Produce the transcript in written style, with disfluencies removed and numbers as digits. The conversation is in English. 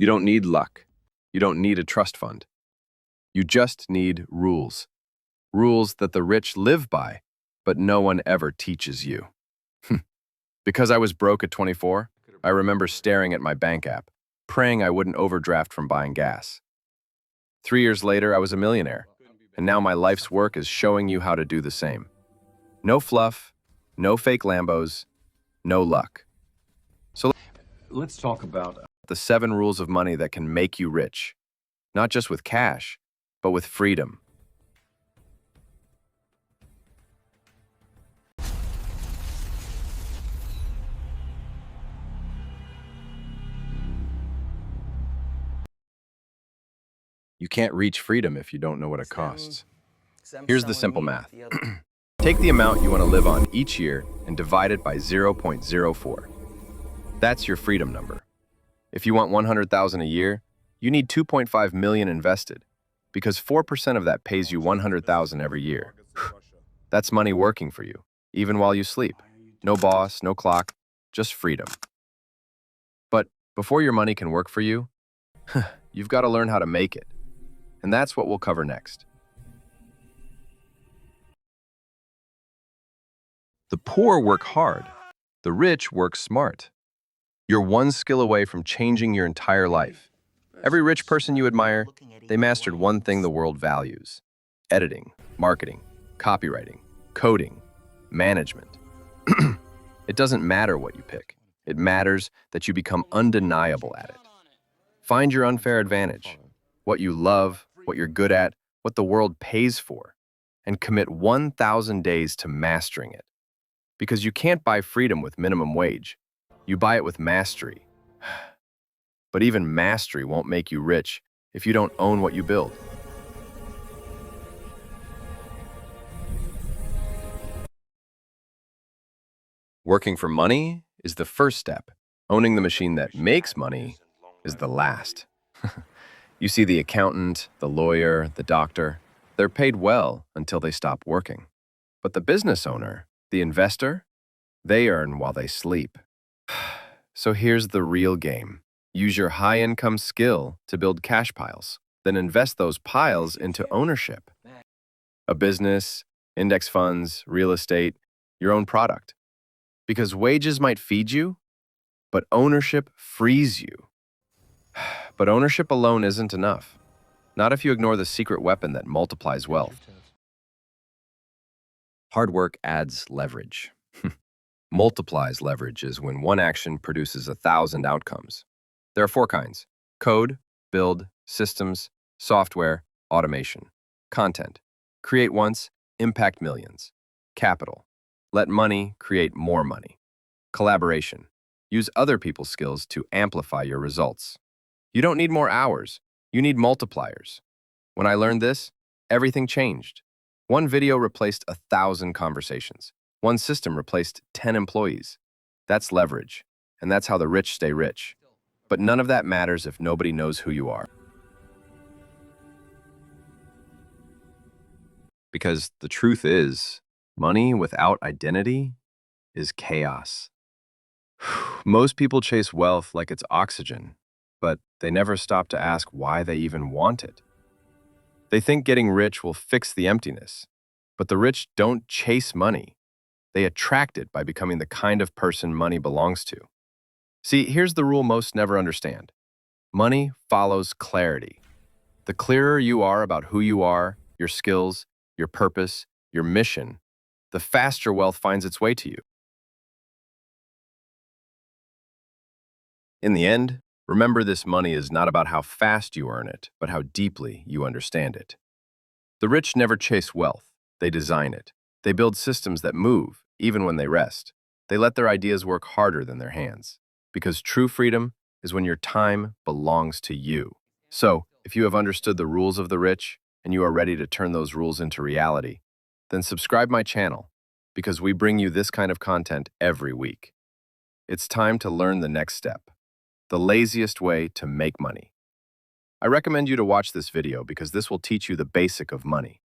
You don't need luck. You don't need a trust fund. You just need rules. Rules that the rich live by, but no one ever teaches you. Because I was broke at 24, I remember staring at my bank app, praying I wouldn't overdraft from buying gas. 3 years later, I was a millionaire, and now my life's work is showing you how to do the same. No fluff, no fake Lambos, no luck. So let's talk about the 7 rules of money that can make you rich, not just with cash, but with freedom. You can't reach freedom if you don't know what it costs. Here's the simple math. Take the amount you want to live on each year and divide it by 0.04. That's your freedom number. If you want 100,000 a year, you need 2.5 million invested, because 4% of that pays you 100,000 every year. That's money working for you, even while you sleep. No boss, no clock, just freedom. But before your money can work for you, you've got to learn how to make it. And that's what we'll cover next. The poor work hard. The rich work smart. You're one skill away from changing your entire life. Every rich person you admire, they mastered one thing the world values: editing, marketing, copywriting, coding, management. It doesn't matter what you pick. It matters that you become undeniable at it. Find your unfair advantage, what you love, what you're good at, what the world pays for, and commit 1,000 days to mastering it. Because you can't buy freedom with minimum wage. You buy it with mastery. But even mastery won't make you rich if you don't own what you build. Working for money is the first step. Owning the machine that makes money is the last. You see, the accountant, the lawyer, the doctor, they're paid well until they stop working. But the business owner, the investor, they earn while they sleep. So here's the real game. Use your high-income skill to build cash piles, then invest those piles into ownership. A business, index funds, real estate, your own product. Because wages might feed you, but ownership frees you. But ownership alone isn't enough. Not if you ignore the secret weapon that multiplies wealth. Hard work adds leverage. Multiplies leverage is when one action produces 1,000 outcomes. There are 4 kinds: code, build, systems, software, automation. Content. Create once, impact millions. Capital. Let money create more money. Collaboration. Use other people's skills to amplify your results. You don't need more hours. You need multipliers. When I learned this, everything changed. One video replaced 1,000 conversations. One system replaced 10 employees. That's leverage, and that's how the rich stay rich. But none of that matters if nobody knows who you are. Because the truth is, money without identity is chaos. Most people chase wealth like it's oxygen, but they never stop to ask why they even want it. They think getting rich will fix the emptiness, but the rich don't chase money. They attract it by becoming the kind of person money belongs to. See, here's the rule most never understand. Money follows clarity. The clearer you are about who you are, your skills, your purpose, your mission, the faster wealth finds its way to you. In the end, remember, this money is not about how fast you earn it, but how deeply you understand it. The rich never chase wealth. They design it. They build systems that move, even when they rest. They let their ideas work harder than their hands. Because true freedom is when your time belongs to you. So, if you have understood the rules of the rich, and you are ready to turn those rules into reality, then subscribe my channel, because we bring you this kind of content every week. It's time to learn the next step. The laziest way to make money. I recommend you to watch this video because this will teach you the basic of money.